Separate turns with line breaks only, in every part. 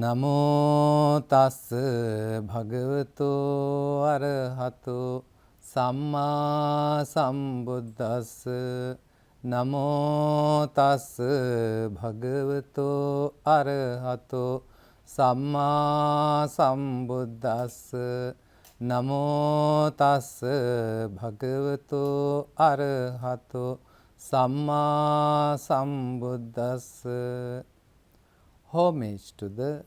නමෝ තස් භගවතු අරහතෝ සම්මා සම්බුද්දස්ස නමෝ තස් භගවතු අරහතෝ සම්මා සම්බුද්දස්ස නමෝ තස් භගවතු අරහතෝ සම්මා සම්බුද්දස්ස. Homage to the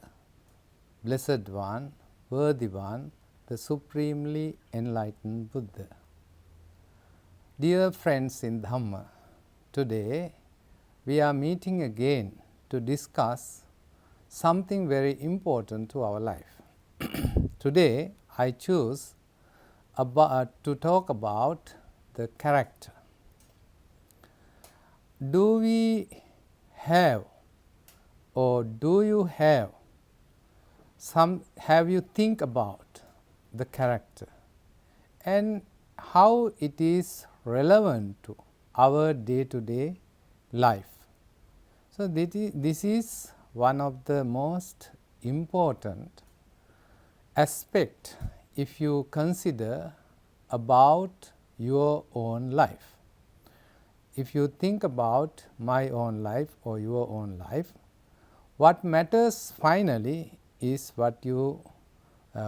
Blessed One, Worthy One, the Supremely Enlightened Buddha. Dear friends in Dhamma, today we are meeting again to discuss something very important to our life. Today I choose to talk about the character. Do we have or do you have you think about the character and how it is relevant to our day-to-day life? So this is one of the most important aspect if you consider about your own life. If you think about my own life or your own life, what matters finally is what you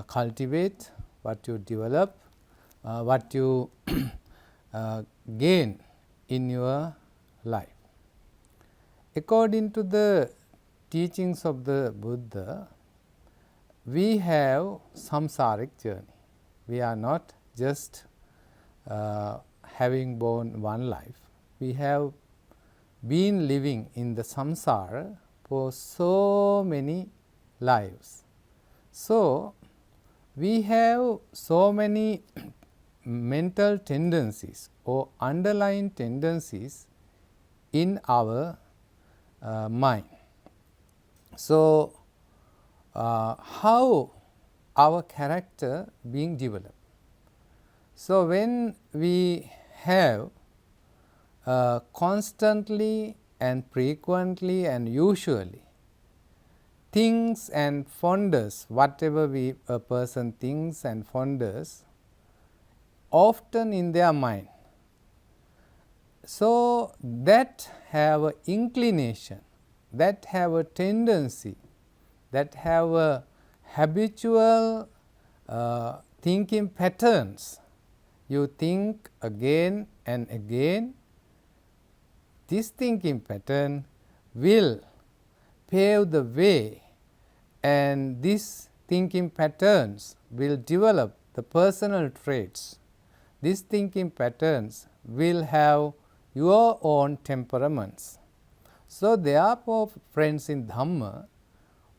cultivate, what you develop, what you gain in your life. According to the teachings of the Buddha, we have samsaric journey. We are not just having born one life. We have been living in the samsara for so many lives. So we have so many mental tendencies or underlying tendencies in our mind. So how our character being developed? So when we have constantly and frequently and usually thinks and ponders whatever a person thinks and ponders often in their mind, so that have a inclination, that have a tendency, that have a habitual thinking patterns. You think again and again. This thinking pattern will pave the way, and these thinking patterns will develop the personal traits. These thinking patterns will have your own temperaments. So therefore, friends in Dhamma,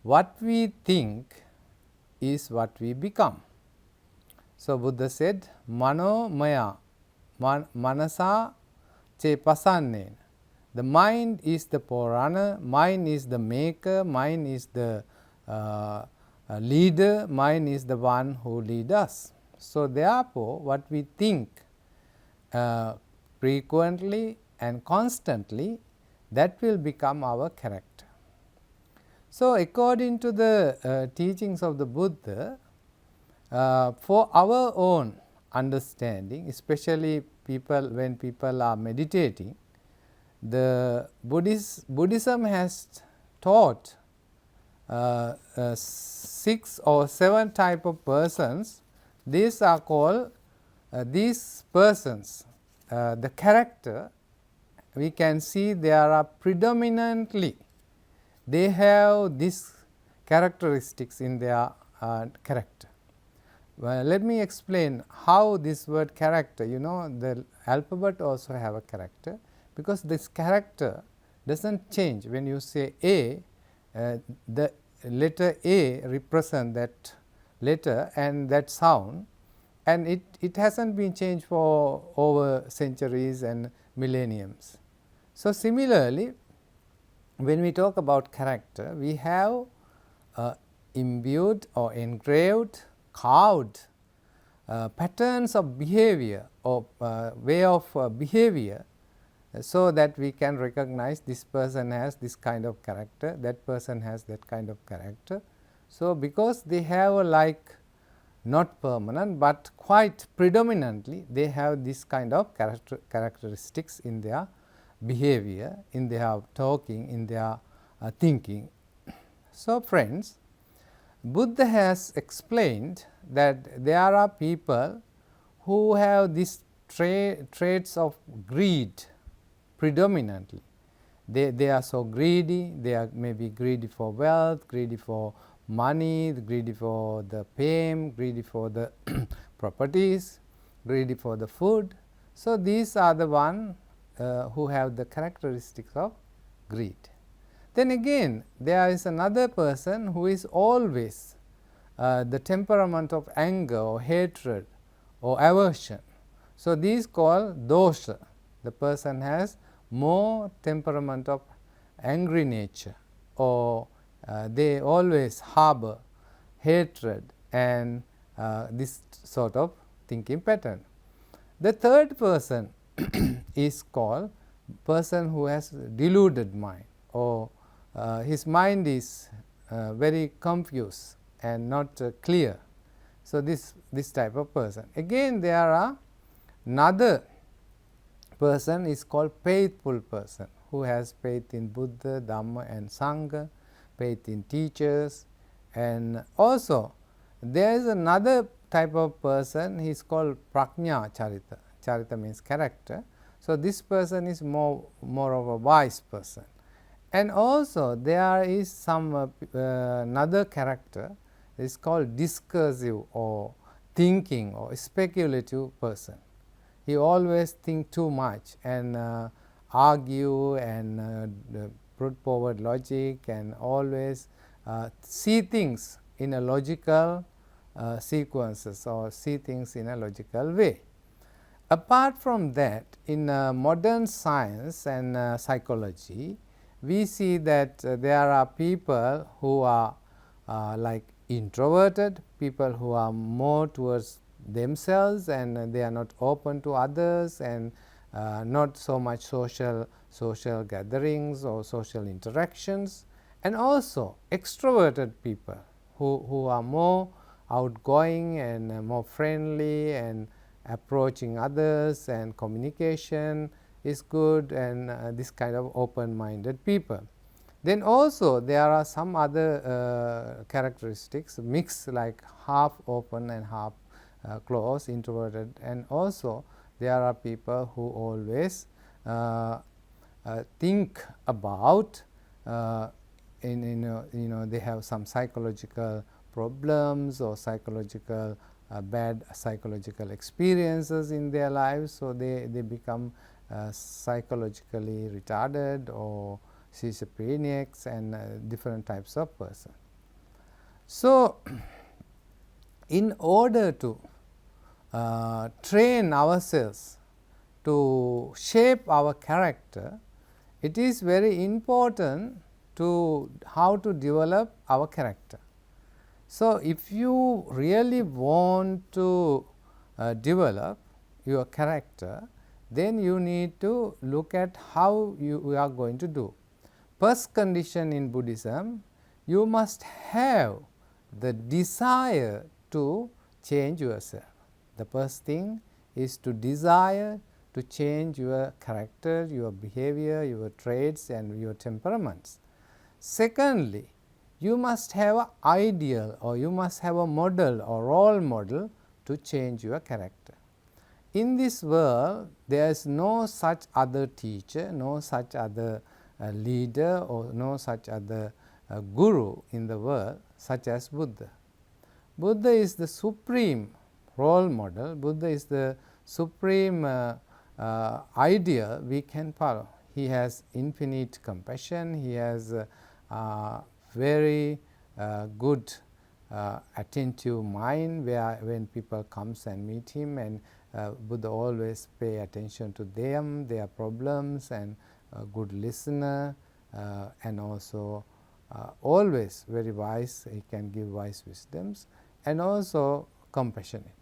what we think is what we become. So Buddha said, Mano maya, manasa che pasannena. The mind is the forerunner, mind is the maker, mind is the leader, mind is the one who leads us. So therefore, what we think frequently and constantly, that will become our character. So according to the teachings of the Buddha, for our own understanding, especially when people are meditating, the Buddhism has taught 6 or 7 type of persons. These are called these persons. The character, we can see there are predominantly, they have these characteristics in their character. Well, let me explain how this word character, the alphabet also have a character. Because this character does not change. When you say A, the letter A represents that letter and that sound, and it has not been changed for over centuries and millenniums. So similarly, when we talk about character, we have imbued or engraved, carved patterns of behavior or way of behavior, so that we can recognize this person has this kind of character, that person has that kind of character. So, because they have a like not permanent, but quite predominantly they have this kind of characteristics in their behavior, in their talking, in their thinking. So, friends, Buddha has explained that there are people who have these traits of greed predominantly. They are so greedy, they are maybe greedy for wealth, greedy for money, greedy for the fame, greedy for the properties, greedy for the food. So, these are the one who have the characteristics of greed. Then again, there is another person who is always the temperament of anger or hatred or aversion. So, these called dosha. The person has more temperament of angry nature, or they always harbor hatred and this sort of thinking pattern. The third person is called person who has deluded mind, or his mind is very confused and not clear. So, this type of person. Again, there are another person is called faithful person, who has faith in Buddha, Dhamma and Sangha, faith in teachers. And also there is another type of person, he is called prajna charita. Charita means character. So, this person is more of a wise person. And also there is some another character is called discursive or thinking or speculative person. He always think too much and argue and put forward logic and always see things in a logical sequences or see things in a logical way. Apart from that, in modern science and psychology, we see that there are people who are like introverted, people who are more towards themselves and they are not open to others and not so much social gatherings or social interactions, and also extroverted people who are more outgoing and more friendly and approaching others, and communication is good, and this kind of open-minded people. Then also there are some other characteristics mixed, like half open and half closed, introverted, and also there are people who always think about they have some psychological problems or psychological bad psychological experiences in their lives. So, they become psychologically retarded or schizophrenics and different types of person. So, in order to train ourselves to shape our character, it is very important to how to develop our character. So, if you really want to develop your character, then you need to look at how you are going to do. First condition in Buddhism, you must have the desire to change yourself. The first thing is to desire to change your character, your behavior, your traits and your temperaments. Secondly, you must have an ideal, or you must have a model or role model to change your character. In this world, there is no such other teacher, no such other leader, or no such other guru in the world such as Buddha. Buddha is the supreme role model. Buddha is the supreme ideal we can follow. He has infinite compassion. He has very good attentive mind, where when people comes and meet him, and Buddha always pay attention to them, their problems, and a good listener, and also always very wise. He can give wise wisdoms, and also compassionate.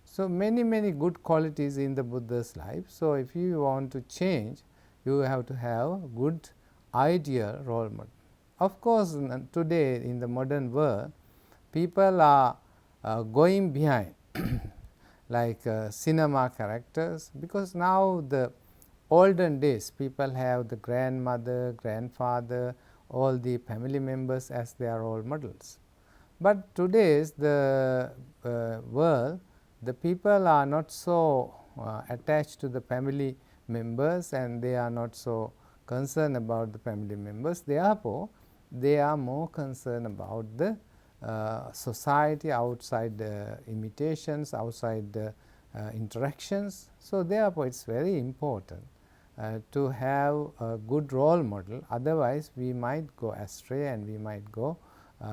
So, many good qualities in the Buddha's life. So, if you want to change, you have to have good ideal role model. Of course, today in the modern world, people are going behind like cinema characters, because now the olden days people have the grandmother, grandfather, all the family members as their role models. But today's the world, the people are not so attached to the family members, and they are not so concerned about the family members. Therefore, they are more concerned about the society, outside imitations, outside interactions. So, therefore, it is very important to have a good role model, otherwise we might go astray and we might go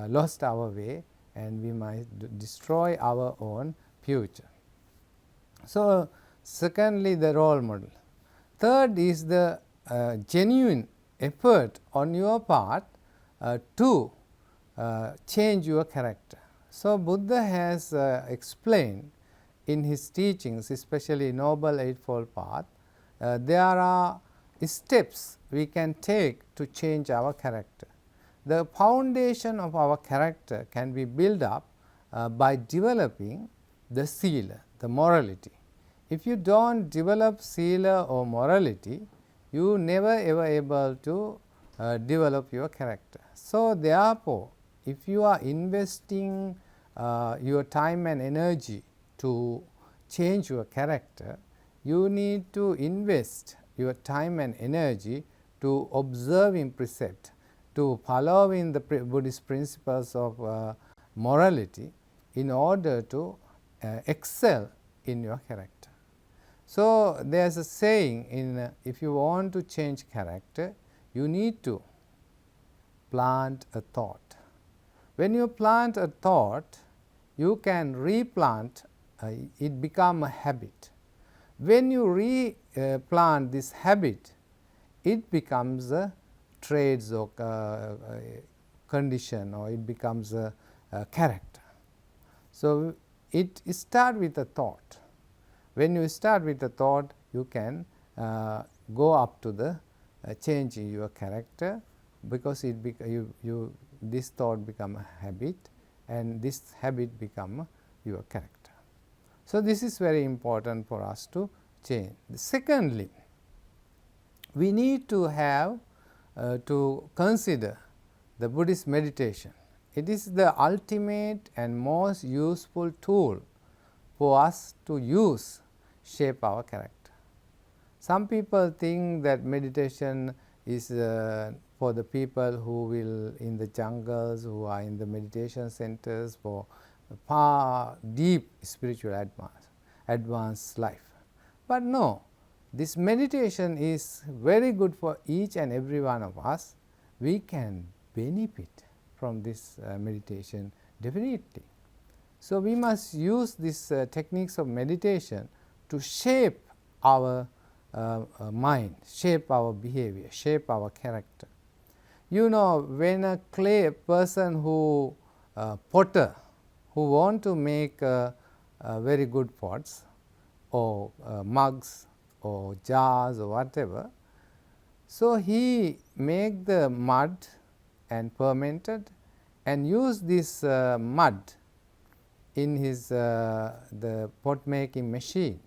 lost our way, and we might destroy our own future. So, secondly, the role model. Third is the genuine effort on your part to change your character. So, Buddha has explained in his teachings, especially Noble Eightfold Path, there are steps we can take to change our character. The foundation of our character can be built up by developing the sila, the morality. If you don't develop sila or morality, you never ever able to develop your character. So, therefore, if you are investing your time and energy to change your character, you need to invest your time and energy to observing precept, to following the Buddhist principles of morality in order to excel in your character. So, there is a saying in if you want to change character, you need to plant a thought. When you plant a thought, you can replant, it become a habit. When you replant this habit, it becomes a traits or condition, or it becomes a character. So, it start with a thought. When you start with a thought, you can go up to the change in your character, because it this thought become a habit, and this habit become your character. So, this is very important for us to change. Secondly, we need to have to consider the Buddhist meditation. It is the ultimate and most useful tool for us to use shape our character. Some people think that meditation is for the people who will in the jungles, who are in the meditation centers for far deep spiritual advanced life. But no, this meditation is very good for each and every one of us. We can benefit from this meditation definitely. So, we must use these techniques of meditation to shape our mind, shape our behavior, shape our character. You know, when a clay person who potter, who want to make very good pots or mugs or jars or whatever, so he make the mud and fermented and use this mud in his the pot making machine,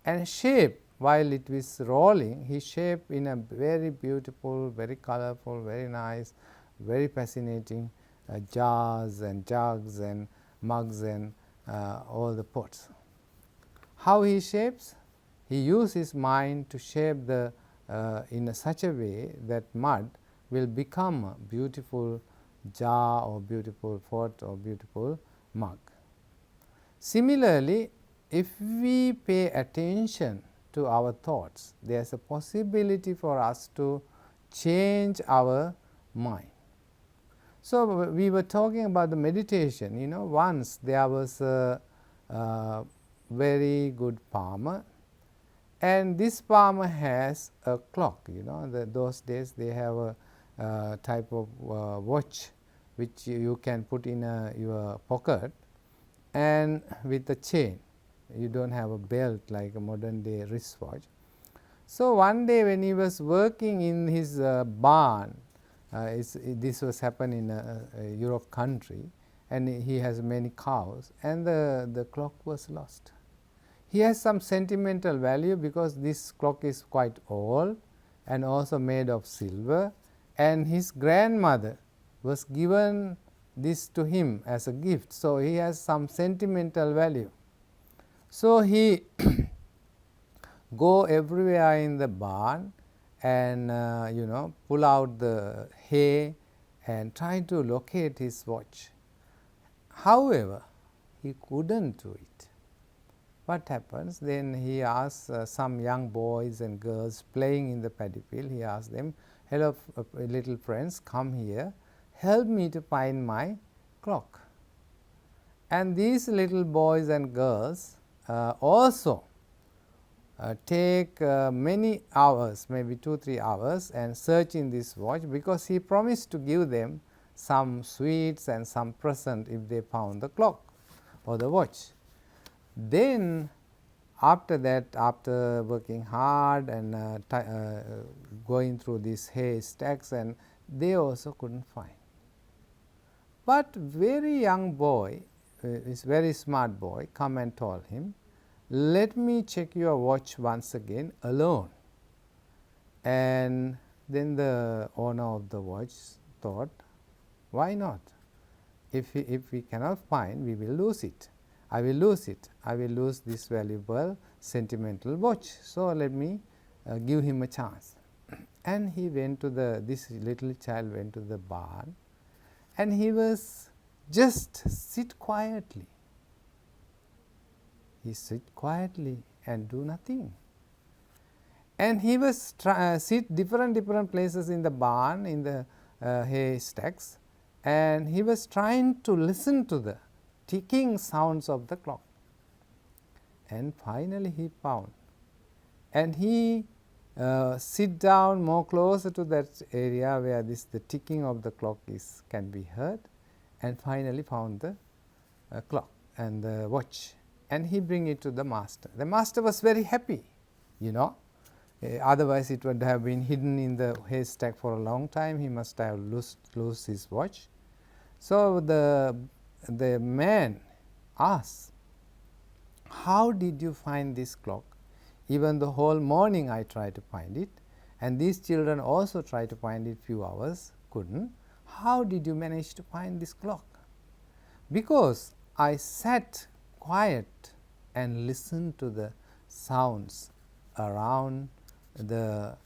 and shape while it is rolling, he shape in a very beautiful, very colorful, very nice, very fascinating jars and jugs and mugs and all the pots. How he shapes? He uses his mind to shape the in such a way that mud will become a beautiful jar or beautiful pot or beautiful mug. Similarly, if we pay attention to our thoughts, there is a possibility for us to change our mind. So, we were talking about the meditation. You know, once there was a very good farmer, and this farmer has a clock. You know, those days they have a type of watch which you can put in your pocket, and with a chain. You don't have a belt like a modern day wristwatch. So, one day when he was working in his barn, this was happened in a Europe country, and he has many cows, and the clock was lost. He has some sentimental value because this clock is quite old and also made of silver, and his grandmother was given this to him as a gift. So, he has some sentimental value. So, he go everywhere in the barn and pull out the hay and try to locate his watch. However, he couldn't do it. What happens? Then he asks some young boys and girls playing in the paddy field, he asks them, "Hello little friends, come here, help me to find my clock." And these little boys and girls also take many hours, maybe 2-3 hours, and search in this watch, because he promised to give them some sweets and some present if they found the clock or the watch. Then after that, after working hard and going through these hay stacks, and they also couldn't find. But very young boy, this very smart boy, come and told him, "Let me check your watch once again alone." And then the owner of the watch thought, why not? If we cannot find, we will lose it. I will lose it. I will lose this valuable sentimental watch. So, let me give him a chance. And he went to this little child went to the barn, and he was just sit quietly. He sit quietly and do nothing. And he was sit different places in the barn, in the hay stacks, and he was trying to listen to the ticking sounds of the clock. And finally he found, and he sit down more closer to that area where the ticking of the clock can be heard, and finally found the clock and the watch, and he bring it to the master. The master was very happy, otherwise it would have been hidden in the haystack for a long time. He must have lost his watch. So, the man asked, "How did you find this clock? Even the whole morning I tried to find it, and these children also tried to find it few hours, couldn't. How did you manage to find this clock?" "Because I sat quiet and listened to the sounds around the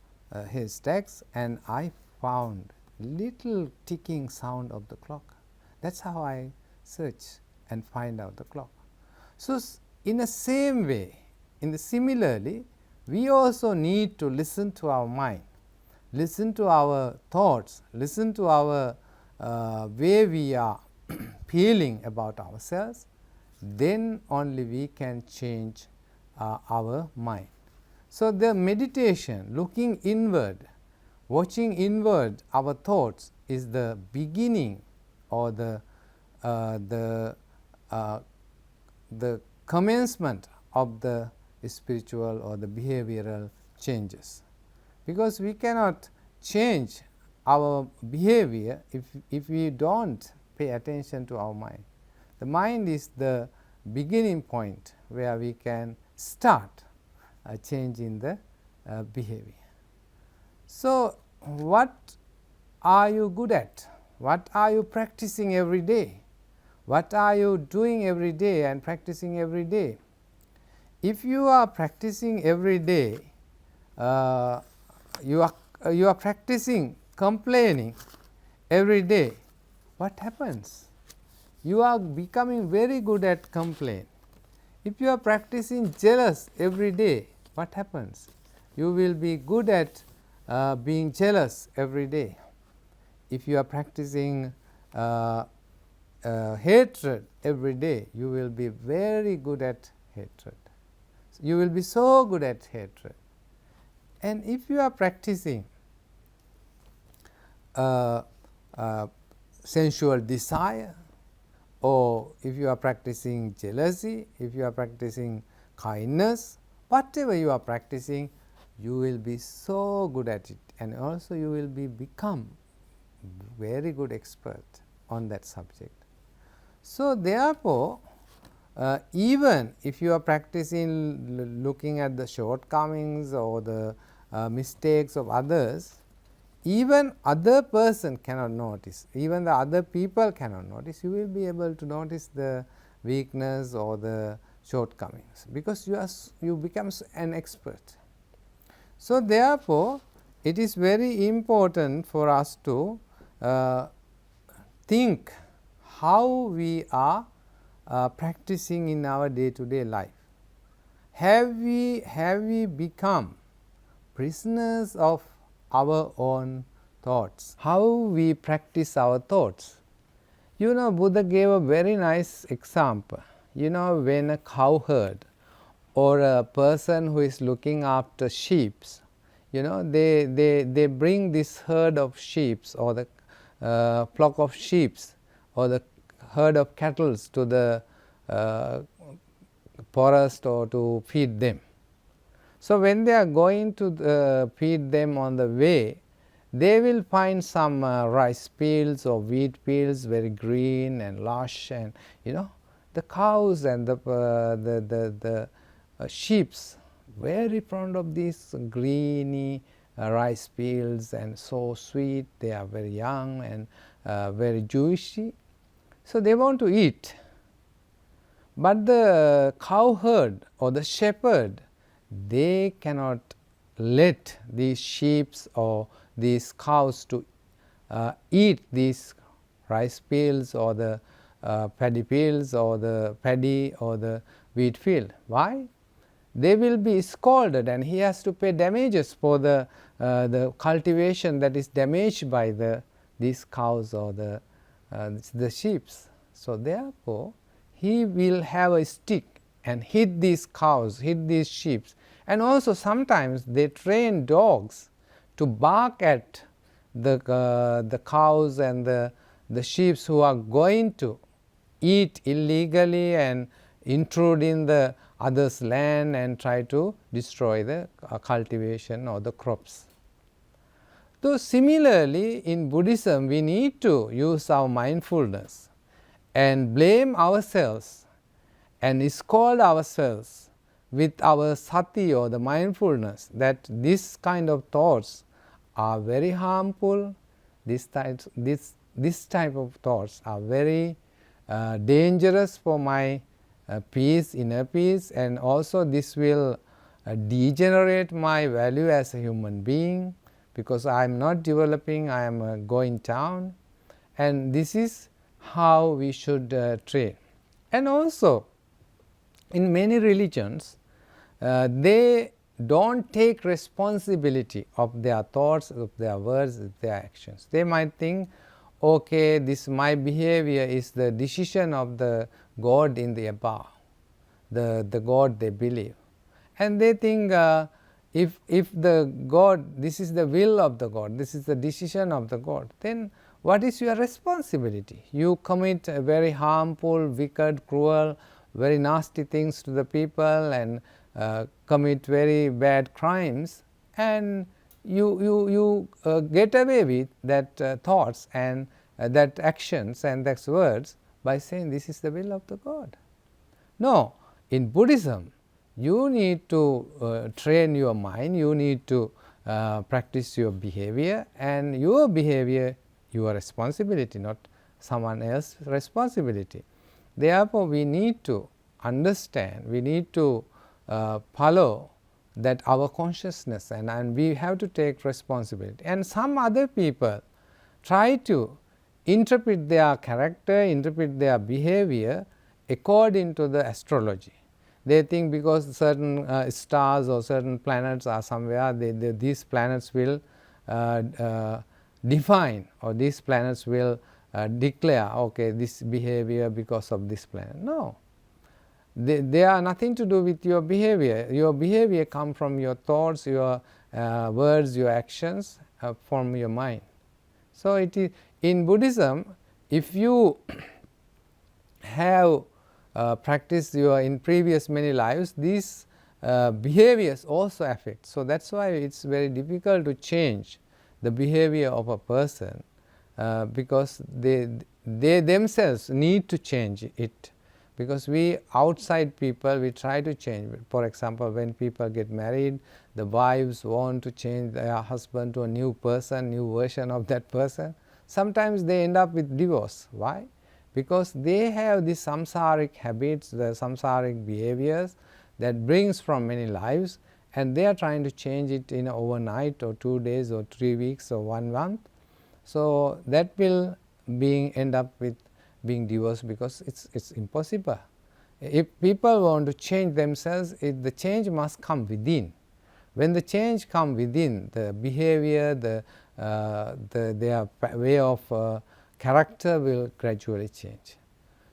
haystacks, and I found little ticking sound of the clock. That's how I search and find out the clock." So, in the same way, similarly, we also need to listen to our mind, listen to our thoughts, listen to our way we are feeling about ourselves. Then only we can change our mind. So, the meditation, looking inward, watching inward our thoughts, is the beginning or the commencement of the spiritual or the behavioral changes, because we cannot change our behavior if we do not pay attention to our mind. The mind is the beginning point where we can start a change in the behavior. So, what are you good at? What are you practicing every day? What are you doing every day and practicing every day? If you are practicing every day, you are practicing complaining every day, what happens? You are becoming very good at complaint. If you are practicing jealous every day, what happens? You will be good at being jealous every day. If you are practicing hatred every day, you will be very good at hatred. You will be so good at hatred. And if you are practicing sensual desire, or if you are practicing jealousy, if you are practicing kindness, whatever you are practicing, you will be so good at it, and also you will become very good expert on that subject. So, therefore, even if you are practicing looking at the shortcomings or the mistakes of others, even other person cannot notice, even the other people cannot notice, you will be able to notice the weakness or the shortcomings, because you become an expert. So, therefore, it is very important for us to think how we are practicing in our day to day life. Have we become prisoners of our own thoughts? How we practice our thoughts? You know, Buddha gave a very nice example. You know, when a cow herd or a person who is looking after sheep, you know, they bring this herd of sheep or the flock of sheep or the herd of cattle to the forest or to feed them. So, when they are going to feed them on the way, they will find some rice fields or wheat fields very green and lush, and you know, the cows and the sheep very fond of these greeny rice fields, and so sweet. They are very young and very juicy, so they want to eat. But the cow herd or the shepherd, they cannot let these sheep or these cows to eat these rice fields or the paddy fields or the paddy or the wheat field. Why? They will be scolded, and he has to pay damages for the cultivation that is damaged by these cows or the sheep. So, therefore, he will have a stick and hit these cows, hit these sheep, and also sometimes they train dogs to bark at the cows and the sheep who are going to eat illegally and intrude in the others' land and try to destroy the cultivation or the crops. So, similarly, in Buddhism, we need to use our mindfulness and blame ourselves and scold ourselves with our sati or the mindfulness, that this kind of thoughts are very harmful, this type of thoughts are very dangerous for my peace, inner peace, and also this will degenerate my value as a human being, because I am not developing, I am going down, and this is how we should train. And also, in many religions, they don't take responsibility of their thoughts, of their words, of their actions. They might think, okay, this my behavior is the decision of the God in the above, the God they believe. And they think if the God, this is the will of the God, this is the decision of the God, then what is your responsibility? You commit very harmful, wicked, cruel, very nasty things to the people, and commit very bad crimes, and you get away with that thoughts and that actions and that words by saying this is the will of the God. No, in Buddhism, you need to train your mind, you need to practice your behavior, and your behavior, your responsibility, not someone else's responsibility. Therefore, we need to understand, we need to follow that our consciousness, and we have to take responsibility. And some other people try to interpret their character, interpret their behavior according to the astrology. They think because certain stars or certain planets are somewhere, these planets will define, or these planets will declare, okay, this behavior because of this planet. No, they are nothing to do with your behavior. Your behavior comes from your thoughts, your words, your actions, from your mind. So, it is in Buddhism, if you have practiced your in previous many lives, these behaviors also affect. So, that is why it is very difficult to change the behavior of a person, because they themselves need to change it, because we outside people, we try to change. For example, when people get married, the wives want to change their husband to a new person, new version of that person. Sometimes they end up with divorce. Why? Because they have the samsaric habits, the samsaric behaviors that brings from many lives, and they are trying to change it in overnight or 2 days or 3 weeks or 1 month. So that will end up with being divorced, because it's impossible. If people want to change themselves, the change must come within. When the change come within, the behavior, their way of character will gradually change.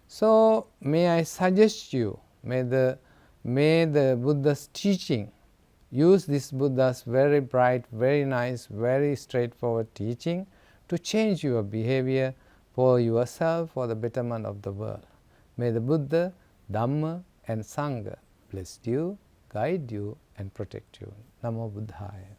So may I suggest you, may the Buddha's teaching, use this Buddha's very bright, very nice, very straightforward teaching to change your behavior for yourself, for the betterment of the world. May the Buddha, Dhamma and Sangha bless you, guide you and protect you. Namo Buddhaya.